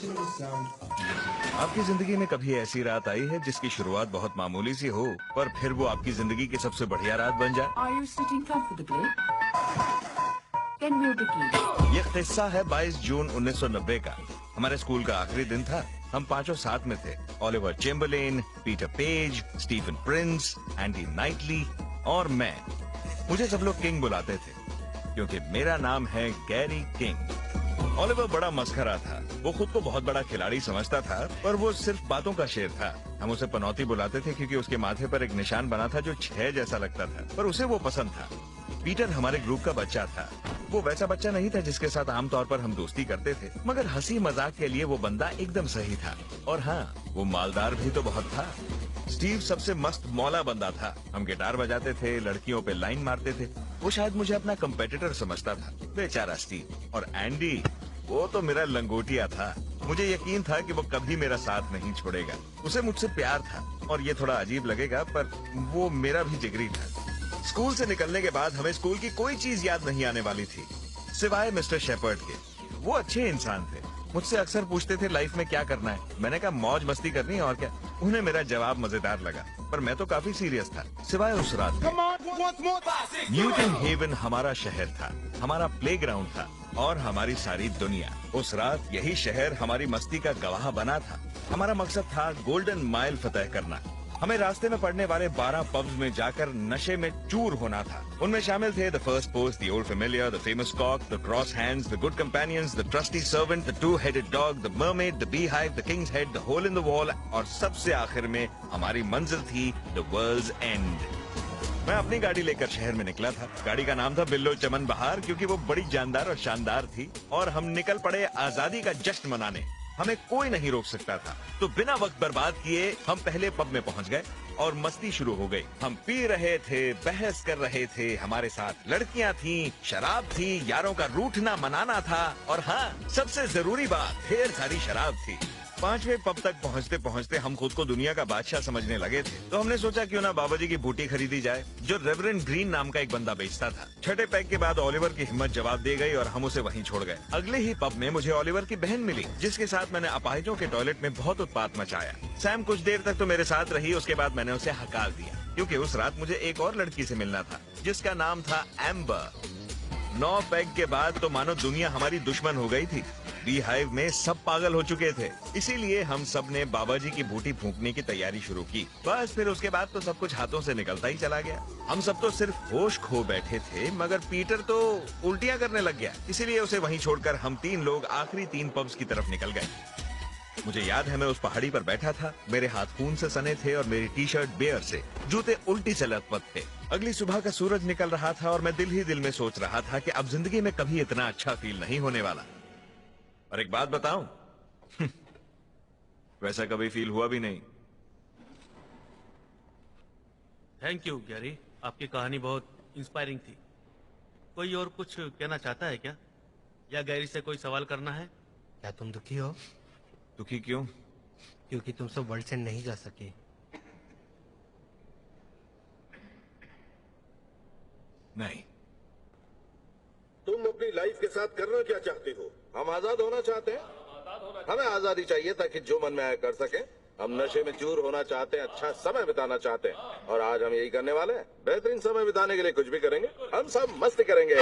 आपकी जिंदगी में कभी ऐसी रात आई है जिसकी शुरुआत बहुत मामूली सी हो पर फिर वो आपकी जिंदगी की सबसे बढ़िया रात बन जाए? Are you sitting comfortably? Then we'll begin. ये किस्सा है 22 जून 1990 का। हमारे स्कूल का आखिरी दिन था। हम पांचों साथ में थे। Oliver Chamberlain, Peter Page, Stephen Prince, Andy Knightley और मैं। मुझे सब लोग किंग बुलाते थे क्योंकि मेरा नाम है गैरी किंग। ओलिवर बड़ा मस्खरा था। वो खुद को बहुत बड़ा खिलाड़ी समझता था पर वो सिर्फ बातों का शेर था। हम उसे पनौती बुलाते थे क्योंकि उसके माथे पर एक निशान बना था जो 6 जैसा लगता था, पर उसे वो पसंद था। पीटर हमारे ग्रुप का बच्चा था। वो वैसा बच्चा नहीं था जिसके साथ आमतौर पर हम दोस्ती करते थे, मगर हंसी मजाक के लिए वो बंदा एकदम सही था। और हाँ, वो मालदार भी तो बहुत था। स्टीव सबसे मस्त मौला बंदा था। हम गिटार बजाते थे, लड़कियों पे लाइन मारते थे। वो शायद मुझे अपना कंपेटिटर समझता था, बेचारा स्टीव। और एंडी, वो तो मेरा लंगोटिया था। मुझे यकीन था कि वो कभी मेरा साथ नहीं छोड़ेगा। उसे मुझसे प्यार था और ये थोड़ा अजीब लगेगा पर वो मेरा भी जिगरी था। स्कूल से निकलने के बाद हमें स्कूल की कोई चीज याद नहीं आने वाली थी सिवाय मिस्टर शेपर्ड के। वो अच्छे इंसान थे। मुझसे अक्सर पूछते थे लाइफ में क्या करना है। मैंने कहा मौज मस्ती करनी है और क्या। उन्हें मेरा जवाब मजेदार लगा पर मैं तो काफी सीरियस था सिवाय उस रात में। न्यूटन हेवन हमारा शहर था, हमारा प्लेग्राउंड था और हमारी सारी दुनिया। उस रात यही शहर हमारी मस्ती का गवाह बना था। हमारा मकसद था गोल्डन माइल फतह करना। हमें रास्ते में पड़ने वाले 12 पब्स में जाकर नशे में चूर होना था। उनमें शामिल थे the first post, the old familiar, the famous cock, the cross hands, the good companions, the trusty servant, the two headed dog, the mermaid, the beehive, the king's head, the hole in the wall और सबसे आखिर में हमारी मंजिल थी the world's and. मैं अपनी गाड़ी लेकर शहर में निकला था। गाड़ी का नाम था बिल्लो चमन बहार क्योंकि वो बड़ी जानदार और शानदार थी और हम निकल पड़े आजादी का जश्न मनाने। हमें कोई नहीं रोक सकता था। तो बिना वक्त बर्बाद किए हम पहले पब में पहुंच गए और मस्ती शुरू हो गई। हम पी रहे थे, बहस कर रहे थे, हमारे साथ लड़कियां थीं, शराब थी, यारों का रूठना मनाना था और हाँ, सबसे जरूरी बात, ढेर सारी शराब थी। 5वें पब तक पहुंचते पहुंचते हम खुद को दुनिया का बादशाह समझने लगे थे। तो हमने सोचा क्यों ना बाबा जी की बूटी खरीदी जाए जो रेवरेंड ग्रीन नाम का एक बंदा बेचता था। 6ठे पैक के बाद ओलिवर की हिम्मत जवाब दे गई और हम उसे वहीं छोड़ गए। अगले ही पब में मुझे ओलिवर की बहन मिली जिसके साथ मैंने अपाहिजों के टॉयलेट में बहुत उत्पात मचाया। सैम कुछ देर तक तो मेरे साथ रही, उसके बाद मैंने उसे हकार दिया क्योंकि उस रात मुझे एक और लड़की से मिलना था जिसका नाम था एम्बर। 9 पैग के बाद तो मानो दुनिया हमारी दुश्मन हो गई थी। बी हाइव में सब पागल हो चुके थे, इसीलिए हम सब ने बाबा जी की बूटी फूंकने की तैयारी शुरू की। बस फिर उसके बाद तो सब कुछ हाथों से निकलता ही चला गया। हम सब तो सिर्फ होश खो बैठे थे मगर पीटर तो उल्टियां करने लग गया। इसीलिए उसे वहीं छोड़कर हम 3 लोग आखिरी 3 पब्स की तरफ निकल गए। मुझे याद है मैं उस पहाड़ी पर बैठा था। मेरे हाथ खून से सने थे और मेरी टी शर्ट बेयर से, जूते उल्टी से लथपथ थे। अगली सुबह का सूरज निकल रहा था और मैं दिल ही दिल में सोच रहा था कि अब जिंदगी में कभी इतना अच्छा फील नहीं होने वाला। और एक बात बताऊं, वैसा कभी फील हुआ भी नहीं। थैंक यू गैरी, आपकी कहानी बहुत इंस्पायरिंग थी। कोई और कुछ कहना चाहता है क्या, या गैरी से कोई सवाल करना है? क्या तुम दुखी हो? दुखी क्यों? क्योंकि तुम सब वर्ल्ड से नहीं जा सके। नहीं। तुम अपनी लाइफ के साथ करना क्या चाहती हो? हम आजाद होना चाहते हैं। हमें आजादी चाहिए ताकि जो मन में आया कर सके। हम नशे में चूर होना चाहते हैं, अच्छा समय बिताना चाहते हैं और आज हम यही करने वाले हैं। बेहतरीन समय बिताने के लिए कुछ भी करेंगे। हम सब मस्ती करेंगे।